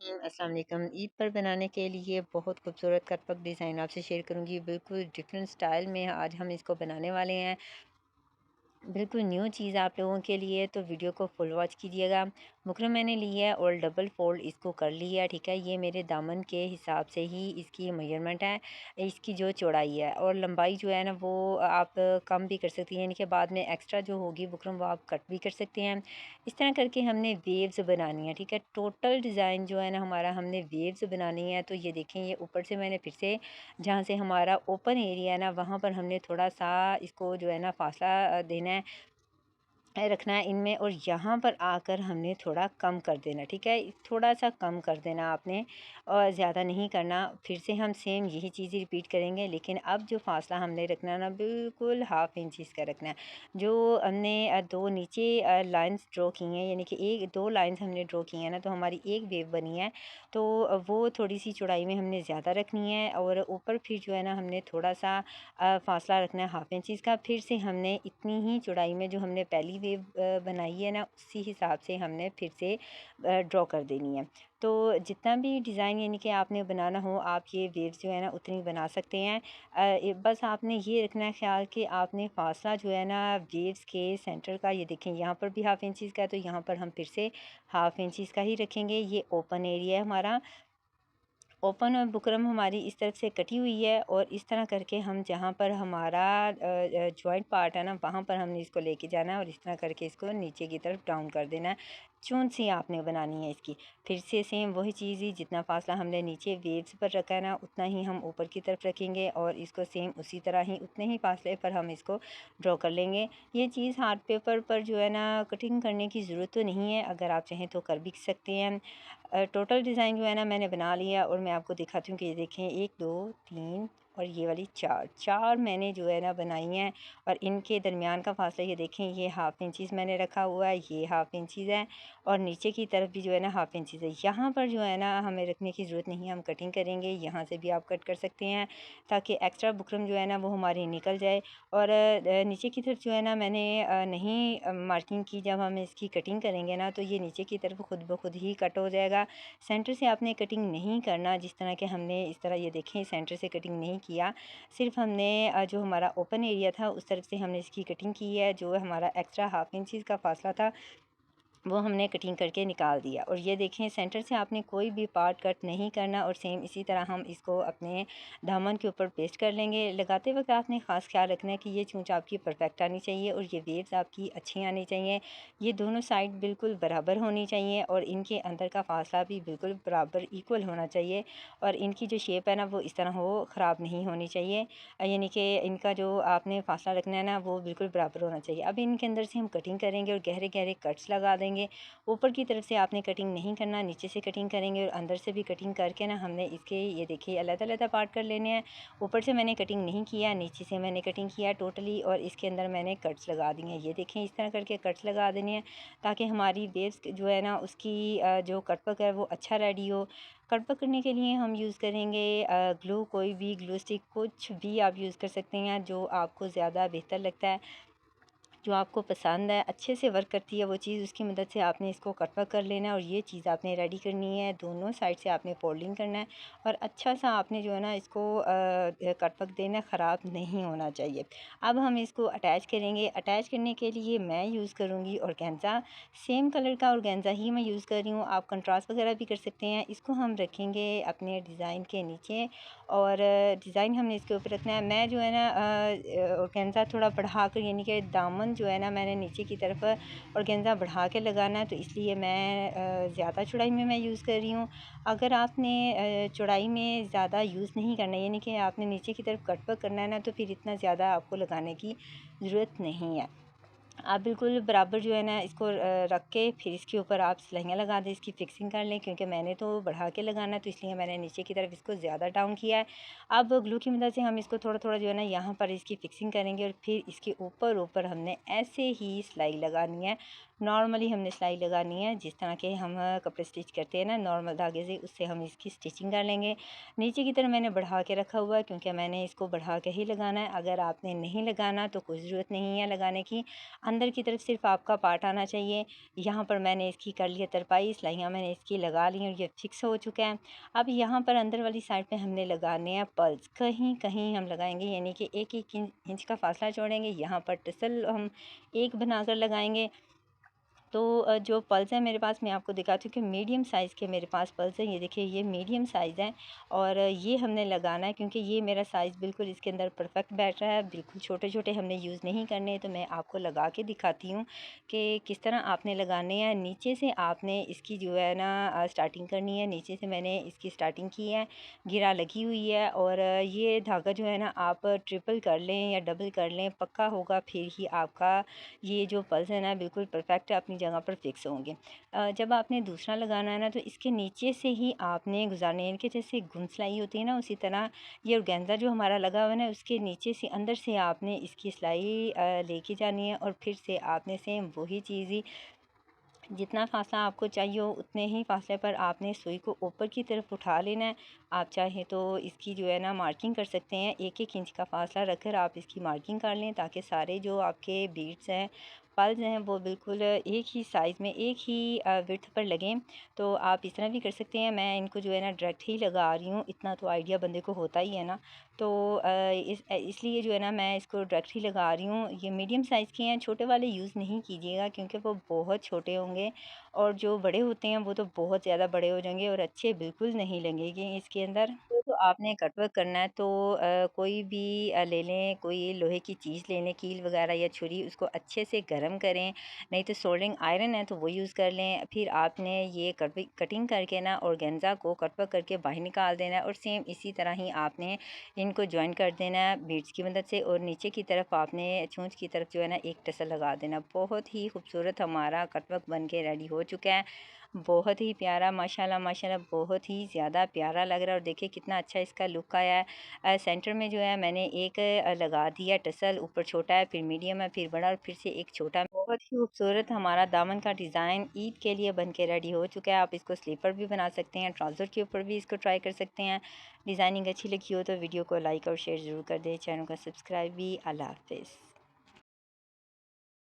अस्सलाम वालेकुम। ईद पर बनाने के लिए बहुत खूबसूरत कटवर्क डिज़ाइन आपसे शेयर करूँगी। बिल्कुल डिफरेंट स्टाइल में आज हम इसको बनाने वाले हैं। बिल्कुल न्यू चीज़ आप लोगों के लिए, तो वीडियो को फुल वॉच कीजिएगा। बुकरम मैंने ली है और डबल फोल्ड इसको कर लिया है, ठीक है। ये मेरे दामन के हिसाब से ही इसकी मेजरमेंट है, इसकी जो चौड़ाई है। और लंबाई जो है ना वो आप कम भी कर सकती हैं, यानी कि बाद में एक्स्ट्रा जो होगी बुकरम वो आप कट भी कर सकते हैं। इस तरह करके हमने वेव्स बनानी है, ठीक है। टोटल डिज़ाइन जो है ना हमारा, हमने वेव्स बनानी है। तो ये देखें, ये ऊपर से मैंने फिर से जहाँ से हमारा ओपन एरिया है ना वहाँ पर हमने थोड़ा सा इसको जो है ना फासला देना है, रखना है इनमें। और यहाँ पर आकर हमने थोड़ा कम कर देना, ठीक है। थोड़ा सा कम कर देना आपने, और ज़्यादा नहीं करना। फिर से हम सेम यही चीज़ रिपीट करेंगे, लेकिन अब जो फासला हमने रखना है ना बिल्कुल हाफ इंच इसका रखना है। जो हमने दो नीचे लाइंस ड्रॉ की हैं, यानी कि एक दो लाइंस हमने ड्रॉ की हैं ना, तो हमारी एक वेव बनी है। तो वो थोड़ी सी चौड़ाई में हमने ज़्यादा रखनी है, और ऊपर फिर जो है ना हमने थोड़ा सा फासला रखना है हाफ इंच का। फिर से हमने इतनी ही चौड़ाई में जो हमने पहली वेव बनाई है ना, उसी हिसाब से हमने फिर से ड्रॉ कर देनी है। तो जितना भी डिज़ाइन यानी कि आपने बनाना हो, आप ये वेव्स जो है ना उतनी बना सकते हैं। बस आपने ये रखना है ख्याल कि आपने फासला जो है ना वेव्स के सेंटर का, ये देखें यहाँ पर भी हाफ इंचज़ का है, तो यहाँ पर हम फिर से हाफ इंचज़ का ही रखेंगे। ये ओपन एरिया है हमारा, ओपन और बुकरम हमारी इस तरफ से कटी हुई है। और इस तरह करके हम जहाँ पर हमारा जॉइंट पार्ट है ना वहाँ पर हमने इसको लेके जाना है, और इस तरह करके इसको नीचे की तरफ डाउन कर देना है। चून सी आपने बनानी है इसकी। फिर से सेम वही चीज़ ही, जितना फासला हमने नीचे वेव्स पर रखा है ना उतना ही हम ऊपर की तरफ रखेंगे, और इसको सेम उसी तरह ही उतने ही फासले पर हम इसको ड्रॉ कर लेंगे। ये चीज़ हार्ड पेपर पर जो है ना कटिंग करने की ज़रूरत तो नहीं है, अगर आप चाहें तो कर भी सकते हैं। टोटल डिज़ाइन जो है ना मैंने बना लिया, और मैं आपको दिखाती हूँ कि ये देखें, 1 2 3 और ये वाली चार मैंने जो है ना बनाई हैं। और इनके दरमियान का फासला ये देखें, ये हाफ इंचज़ मैंने रखा हुआ है, ये हाफ इंचज़ है। और नीचे की तरफ भी जो है ना हाफ इंचज़ है। यहाँ पर जो है ना हमें रखने की ज़रूरत नहीं है, हम कटिंग करेंगे। यहाँ से भी आप कट कर सकते हैं, ताकि एक्स्ट्रा बुकरम जो है ना वो हमारी निकल जाए। और नीचे की तरफ जो है ना मैंने नहीं मार्किंग की, जब हम इसकी कटिंग करेंगे ना तो ये नीचे की तरफ खुद ब खुद ही कट हो जाएगा। सेंटर से आपने कटिंग नहीं करना, जिस तरह के हमने इस तरह, ये देखें, सेंटर से कटिंग नहीं किया। सिर्फ हमने जो हमारा ओपन एरिया था उस तरफ से हमने इसकी कटिंग की है। जो हमारा एक्स्ट्रा हाफ इंचज़ का फासला था वो हमने कटिंग करके निकाल दिया। और ये देखें, सेंटर से आपने कोई भी पार्ट कट नहीं करना। और सेम इसी तरह हम इसको अपने दामन के ऊपर पेस्ट कर लेंगे। लगाते वक्त आपने ख़ास ख्याल रखना है कि ये चूंच आपकी परफेक्ट आनी चाहिए, और ये वेव्स आपकी अच्छी आनी चाहिए। ये दोनों साइड बिल्कुल बराबर होनी चाहिए, और इनके अंदर का फासला भी बिल्कुल बराबर इक्वल होना चाहिए। और इनकी जो शेप है ना वो इस तरह हो, ख़राब नहीं होनी चाहिए। यानी कि इनका जो आपने फासला रखना है ना वो बिल्कुल बराबर होना चाहिए। अब इनके अंदर से हम कटिंग करेंगे और गहरे गहरे कट्स लगा देंगे। ऊपर की तरफ से आपने कटिंग नहीं करना, नीचे से कटिंग करेंगे। और अंदर से भी कटिंग करके ना हमने इसके, ये देखिए, अलग-अलग पार्ट कर लेने हैं। ऊपर से मैंने कटिंग नहीं किया, नीचे से मैंने कटिंग किया टोटली, और इसके अंदर मैंने कट्स लगा दिए हैं। ये देखें, इस तरह करके कट्स लगा देने हैं, ताकि हमारी वेव्स जो है ना उसकी जो कटवर्क है वो अच्छा रेडी हो। कटवर्क करने के लिए हम यूज़ करेंगे ग्लू, कोई भी ग्लू स्टिक, कुछ भी आप यूज़ कर सकते हैं जो आपको ज़्यादा बेहतर लगता है, जो आपको पसंद है, अच्छे से वर्क करती है वो चीज़, उसकी मदद से आपने इसको कटवर्क कर लेना है। और ये चीज़ आपने रेडी करनी है, दोनों साइड से आपने फोल्डिंग करना है, और अच्छा सा आपने जो है ना इसको कटवर्क देना, ख़राब नहीं होना चाहिए। अब हम इसको अटैच करेंगे। अटैच करने के लिए मैं यूज़ करूँगी ऑर्गेन्जा, सेम कलर का ऑर्गेन्जा ही मैं यूज़ कर रही हूँ। आप कंट्रास्ट वगैरह भी कर सकते हैं। इसको हम रखेंगे अपने डिज़ाइन के नीचे, और डिज़ाइन हमने इसके ऊपर रखना है। मैं जो है ना ऑर्गेन्जा थोड़ा बढ़ा कर, यानी कि दामन जो है ना मैंने नीचे की तरफ ऑर्गेन्जा बढ़ा के लगाना है, तो इसलिए मैं ज़्यादा चौड़ाई में मैं यूज़ कर रही हूँ। अगर आपने चौड़ाई में ज़्यादा यूज़ नहीं करना, यानी कि आपने नीचे की तरफ कट वर्क करना है ना, तो फिर इतना ज़्यादा आपको लगाने की ज़रूरत नहीं है। आप बिल्कुल बराबर जो है ना इसको रख के फिर इसके ऊपर आप सिलाइयाँ लगा दें, इसकी फ़िक्सिंग कर लें। क्योंकि मैंने तो बढ़ा के लगाना है, तो इसलिए मैंने नीचे की तरफ इसको ज़्यादा डाउन किया है। अब ग्लू की मदद से हम इसको थोड़ा थोड़ा जो है ना यहाँ पर इसकी फ़िक्सिंग करेंगे, और फिर इसके ऊपर ऊपर हमने ऐसे ही सिलाई लगानी है। नॉर्मली हमने सिलाई लगानी है, जिस तरह के हम कपड़े स्टिच करते हैं ना नॉर्मल धागे से, उससे हम इसकी स्टिचिंग कर लेंगे। नीचे की तरफ मैंने बढ़ा के रखा हुआ है क्योंकि मैंने इसको बढ़ा के ही लगाना है। अगर आपने नहीं लगाना तो कोई ज़रूरत नहीं है लगाने की। अंदर की तरफ सिर्फ आपका पार्ट आना चाहिए। यहाँ पर मैंने इसकी कर ली है तरपाई, सिलाइयाँ मैंने इसकी लगा ली और ये फिक्स हो चुका है। अब यहाँ पर अंदर वाली साइड पे हमने लगाने हैं पल्स, कहीं कहीं हम लगाएंगे, यानी कि एक एक इंच का फासला छोड़ेंगे। यहाँ पर टसल हम एक बनाकर लगाएंगे। तो जो पल्स है मेरे पास, मैं आपको दिखाती हूँ कि मीडियम साइज़ के मेरे पास पल्स हैं। ये देखिए, ये मीडियम साइज़ है और ये हमने लगाना है क्योंकि ये मेरा साइज़ बिल्कुल इसके अंदर परफेक्ट बैठ रहा है। बिल्कुल छोटे छोटे हमने यूज़ नहीं करने, तो मैं आपको लगा के दिखाती हूँ कि किस तरह आपने लगाने हैं। नीचे से आपने इसकी जो है ना स्टार्टिंग करनी है। नीचे से मैंने इसकी स्टार्टिंग की है, घेरा लगी हुई है। और ये धागा जो है ना आप ट्रिपल कर लें या डबल कर लें, पक्का होगा, फिर ही आपका ये जो पल्स है ना बिल्कुल परफेक्ट अपनी जगह पर फिक्स होंगे। जब आपने दूसरा लगाना है ना, तो इसके नीचे से ही आपने गुजारने, यानी कि जैसे गुन सिलाई होती है ना, उसी तरह ये ऑर्गेन्जा जो हमारा लगा हुआ है ना, उसके नीचे से अंदर से आपने इसकी सिलाई लेके जानी है। और फिर से आपने सेम वही चीज़ ही, जितना फासला आपको चाहिए हो उतने ही फासले पर आपने सुई को ऊपर की तरफ उठा लेना है। आप चाहे तो इसकी जो है ना मार्किंग कर सकते हैं, एक एक इंच का फासला रखकर आप इसकी मार्किंग कर लें, ताकि सारे जो आपके बीड्स हैं, पल्स हैं, वो बिल्कुल एक ही साइज़ में, एक ही विड्थ पर लगें। तो आप इस तरह भी कर सकते हैं। मैं इनको जो है ना डायरेक्ट ही लगा रही हूँ, इतना तो आइडिया बंदे को होता ही है ना। तो इसलिए जो है ना मैं इसको डायरेक्ट ही लगा रही हूँ। ये मीडियम साइज़ के हैं, छोटे वाले यूज़ नहीं कीजिएगा क्योंकि वो बहुत छोटे होंगे, और जो बड़े होते हैं वो तो बहुत ज़्यादा बड़े हो जाएंगे और अच्छे बिल्कुल नहीं लगेंगे इसके अंदर। तो आपने कटवर्क करना है तो कोई भी ले लें, कोई लोहे की चीज़ ले लें, कील वगैरह या छुरी, उसको अच्छे से गर्म करें। नहीं तो सोल्डरिंग आयरन है तो वो यूज़ कर लें। फिर आपने ये कटिंग करके ना ऑर्गेन्जा को कटवर्क करके बाहर निकाल देना है, और सेम इसी तरह ही आपने इनको जॉइन कर देना है बीड्स की मदद से। और नीचे की तरफ आपने छूंछ की तरफ जो है ना एक टसल लगा देना। बहुत ही खूबसूरत हमारा कटवर्क बन के रेडी हो चुका है। बहुत ही प्यारा, माशाल्लाह माशाल्लाह, बहुत ही ज़्यादा प्यारा लग रहा है। और देखिए कितना अच्छा इसका लुक आया है। सेंटर में जो है मैंने एक लगा दिया टसल, ऊपर छोटा है, फिर मीडियम है, फिर बड़ा, और फिर से एक छोटा। बहुत ही खूबसूरत हमारा दामन का डिज़ाइन ईद के लिए बन के रेडी हो चुका है। आप इसको स्लीपर भी बना सकते हैं, ट्राउज़र के ऊपर भी इसको ट्राई कर सकते हैं। डिज़ाइनिंग अच्छी लगी हो तो वीडियो को लाइक और शेयर ज़रूर कर दें, चैनल को सब्सक्राइब भी। अल्लाह हाफिज़।